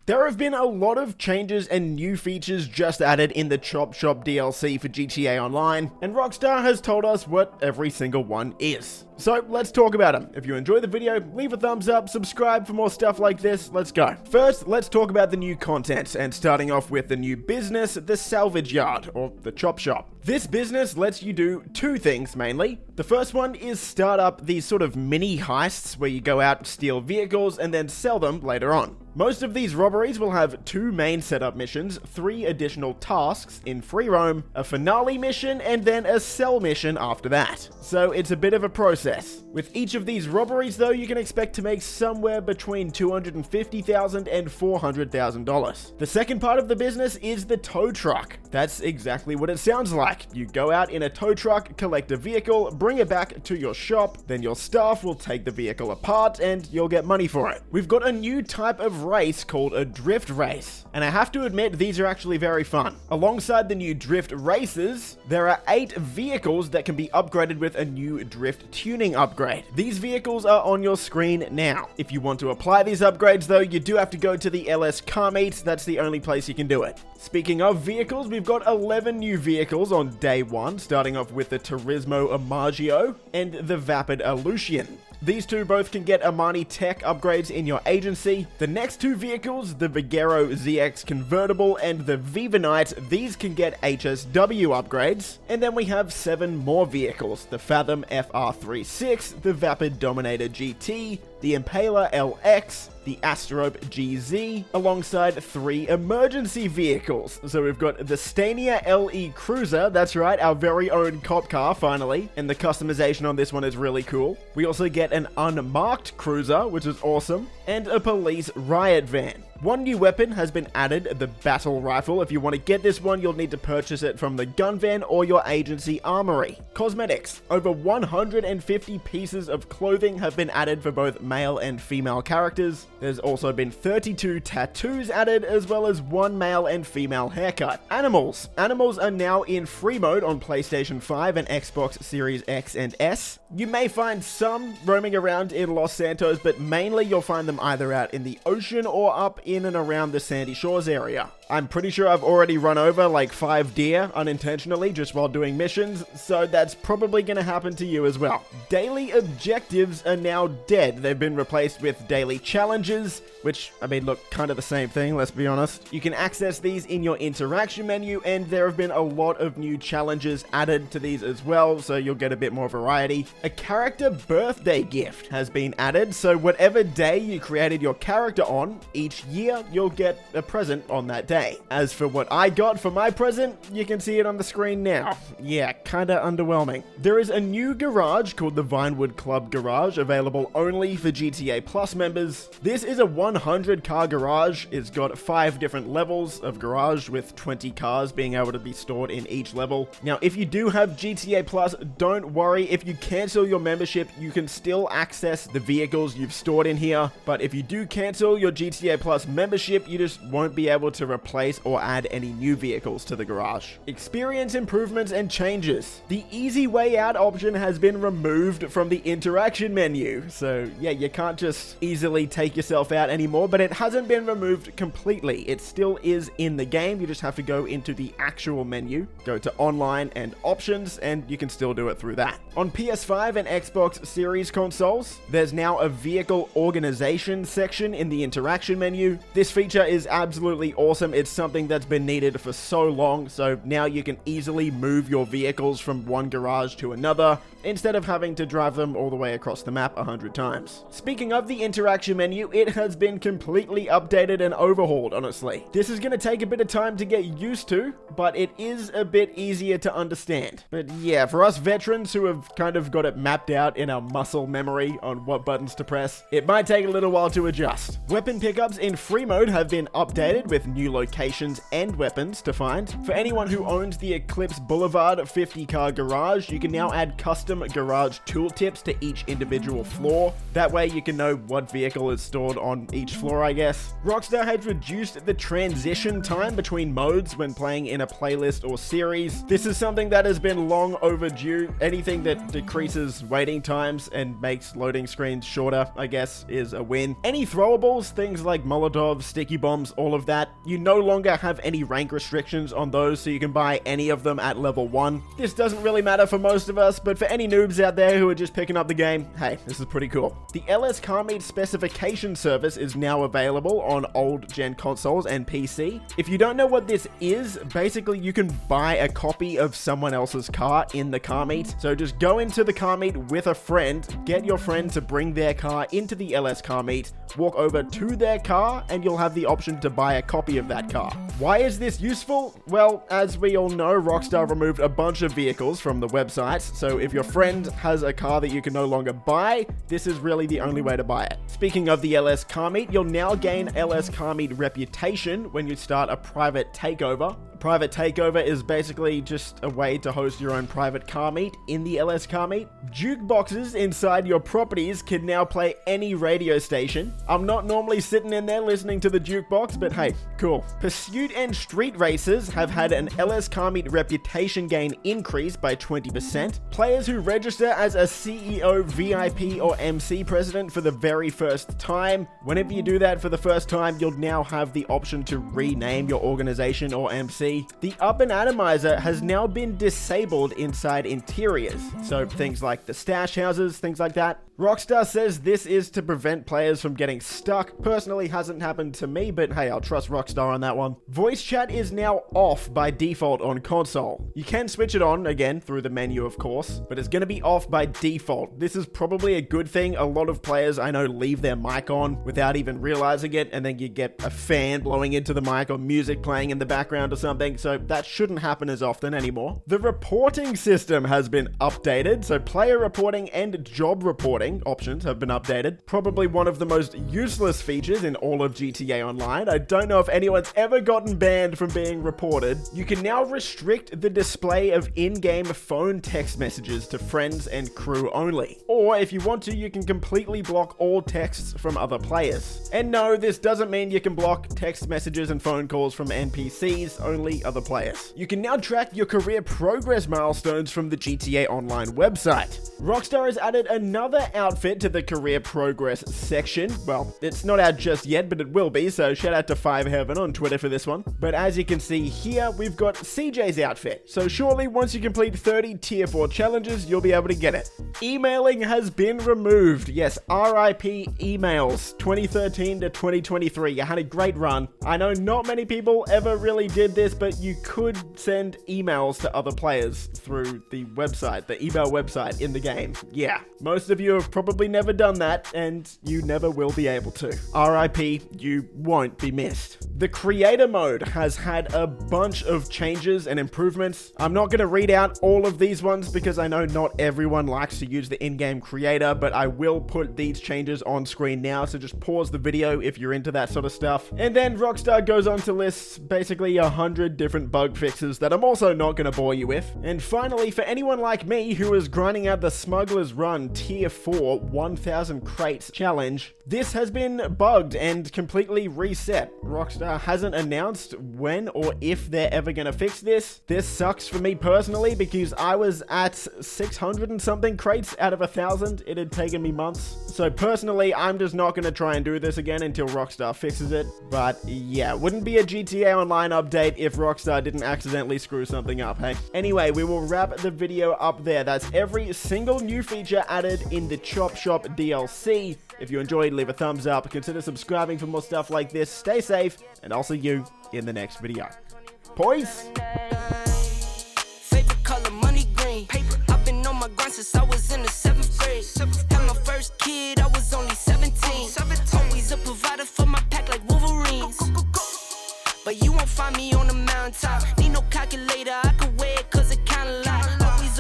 There have been a lot of changes and new features just added in the Chop Shop DLC for GTA Online, and Rockstar has told us what every single one is. So let's talk about them. If you enjoy the video, leave a thumbs up, subscribe for more stuff like this, let's go. First, let's talk about the new content, and starting off with the new business, the Salvage Yard, or the Chop Shop. This business lets you do two things mainly. The first one is start up these sort of mini heists where you go out, steal vehicles, and then sell them later on. Most of these robberies will have two main setup missions, 3 additional tasks in free roam, a finale mission, and then a sell mission after that. So it's a bit of a process. With each of these robberies though, you can expect to make somewhere between $250,000 and $400,000. The second part of the business is the tow truck. That's exactly what it sounds like. You go out in a tow truck, collect a vehicle, bring it back to your shop, then your staff will take the vehicle apart and you'll get money for it. We've got a new type of race called a drift race, and I have to admit these are actually very fun. Alongside the new drift races, there are 8 vehicles that can be upgraded with a new drift tuning upgrade. These vehicles are on your screen now. If you want to apply these upgrades though, you do have to go to the LS Car Meet. That's the only place you can do it. Speaking of vehicles, we've got 11 new vehicles on day 1, starting off with the Turismo Amagio and the Vapid Alucian. These two both can get Armani Tech upgrades in your agency. The next 2 vehicles, the Vigero ZX Convertible and the Viva Knight, these can get HSW upgrades. And then we have 7 more vehicles, the Fathom FR36, the Vapid Dominator GT, the Impaler LX, the Asterope GZ, alongside 3 emergency vehicles. So we've got the Stania LE Cruiser, that's right, our very own cop car finally, and the customization on this one is really cool. We also get an unmarked cruiser, which is awesome, and a police riot van. One new weapon has been added, the battle rifle. If you want to get this one, you'll need to purchase it from the gun van or your agency armory. Cosmetics. Over 150 pieces of clothing have been added for both male and female characters. There's also been 32 tattoos added, as well as 1 male and female haircut. Animals. Animals are now in free mode on PlayStation 5 and Xbox Series X and S. You may find some roaming around in Los Santos, but mainly you'll find them either out in the ocean or up in and around the Sandy Shores area. I'm pretty sure I've already run over like 5 deer unintentionally just while doing missions, so that's probably going to happen to you as well. Daily objectives are now dead. They've been replaced with daily challenges, which, I mean, look, kind of the same thing, let's be honest. You can access these in your interaction menu, and there have been a lot of new challenges added to these as well, so you'll get a bit more variety. A character birthday gift has been added, so whatever day you created your character on, each year you'll get a present on that day. As for what I got for my present, you can see it on the screen now. Yeah, kinda underwhelming. There is a new garage called the Vinewood Club Garage, available only for GTA Plus members. This is a 100 car garage. It's got 5 different levels of garage with 20 cars being able to be stored in each level. Now, if you do have GTA Plus, don't worry. If you cancel your membership, you can still access the vehicles you've stored in here. But if you do cancel your GTA Plus membership, you just won't be able to replace or add any new vehicles to the garage. Experience improvements and changes. The easy way out option has been removed from the interaction menu. So yeah, you can't just easily take yourself out anymore, but it hasn't been removed completely. It still is in the game. You just have to go into the actual menu, go to online and options, and you can still do it through that. On PS5 and Xbox Series consoles, there's now a vehicle organization section in the interaction menu. This feature is absolutely awesome. It's something that's been needed for so long, so now you can easily move your vehicles from one garage to another instead of having to drive them all the way across the map 100 times. Speaking of the interaction menu, it has been completely updated and overhauled, honestly. This is going to take a bit of time to get used to, but it is a bit easier to understand. But yeah, for us veterans who have kind of got it mapped out in our muscle memory on what buttons to press, it might take a little while to adjust. Weapon pickups in free mode have been updated with new locations and weapons to find. For anyone who owns the Eclipse Boulevard 50 car garage, you can now add custom custom garage tooltips to each individual floor. That way you can know what vehicle is stored on each floor, I guess. Rockstar has reduced the transition time between modes when playing in a playlist or series. This is something that has been long overdue. Anything that decreases waiting times and makes loading screens shorter, I guess, is a win. Any throwables, things like Molotovs, sticky bombs, all of that, you no longer have any rank restrictions on those, so you can buy any of them at level 1. This doesn't really matter for most of us, but for any noobs out there who are just picking up the game, hey, this is pretty cool. The LS Car Meet specification service is now available on old gen consoles and PC. If you don't know what this is, basically you can buy a copy of someone else's car in the car meet. So just go into the car meet with a friend, get your friend to bring their car into the LS Car Meet, walk over to their car, and you'll have the option to buy a copy of that car. Why is this useful? Well, as we all know, Rockstar removed a bunch of vehicles from the website, so if your friend has a car that you can no longer buy, this is really the only way to buy it. Speaking of the LS Car Meet, you'll now gain LS Car Meet reputation when you start a private takeover. A private takeover is basically just a way to host your own private car meet in the LS Car Meet. Jukeboxes inside your properties can now play any radio station. I'm not normally sitting in there listening to the jukebox, but hey, cool. Pursuit and street races have had an LS Car Meet reputation gain increase by 20%. Players who register as a CEO, VIP, or MC president for the very first time, whenever you do that for the first time, you'll now have the option to rename your organization or MC. The Up and Atomizer has now been disabled inside interiors, so things like the stash houses, things like that. Rockstar says this is to prevent players from getting stuck. Personally, hasn't happened to me, but hey, I'll trust Rockstar on that one. Voice chat is now off by default on console. You can switch it on, again, through the menu, of course, but it's going to be off by default. This is probably a good thing. A lot of players I know leave their mic on without even realizing it, and then you get a fan blowing into the mic or music playing in the background or something, so that shouldn't happen as often anymore. The reporting system has been updated, so player reporting and job reporting options have been updated. Probably one of the most useless features in all of GTA Online. I don't know if anyone's ever gotten banned from being reported. You can now restrict the display of in-game phone text messages to friends and crew only. Or if you want to, you can completely block all texts from other players. And no, this doesn't mean you can block text messages and phone calls from NPCs, only other players. You can now track your career progress milestones from the GTA Online website. Rockstar has added another outfit to the career progress section. Well, it's not out just yet, but it will be, so shout out to 5Heaven on Twitter for this one. But as you can see here, we've got CJ's outfit. So surely once you complete 30 tier 4 challenges, you'll be able to get it. Emailing has been removed. Yes, RIP emails 2013 to 2023. You had a great run. I know not many people ever really did this, but you could send emails to other players through the website, the email website in the game. Yeah, most of you have probably never done that, and you never will be able to. RIP, you won't be missed. The creator mode has had a bunch of changes and improvements. I'm not going to read out all of these ones because I know not everyone likes to use the in-game creator, but I will put these changes on screen now, so just pause the video if you're into that sort of stuff. And then Rockstar goes on to list basically 100 different bug fixes that I'm also not going to bore you with. And finally, for anyone like me who is grinding out the Smuggler's Run Tier 4 1000 crates challenge, this has been bugged and completely reset. Rockstar hasn't announced when or if they're ever going to fix this. This sucks for me personally because I was at 600 and something crates out of 1000. It had taken me months. So personally, I'm just not going to try and do this again until Rockstar fixes it. But yeah, wouldn't be a GTA Online update if Rockstar didn't accidentally screw something up, hey? Anyway, we will wrap the video up there. That's every single new feature added in the Chop Shop DLC. If you enjoyed, leave a thumbs up, consider subscribing for more stuff like this. Stay safe, and I'll see you in the next video. Peace! Favorite color, money green. Paper. I've been on my grind since I was in the 7th grade. Had my first kid, I was only 17. Always a provider for my pack like Wolverines. But you won't find me on the mountaintop. Need no calculator.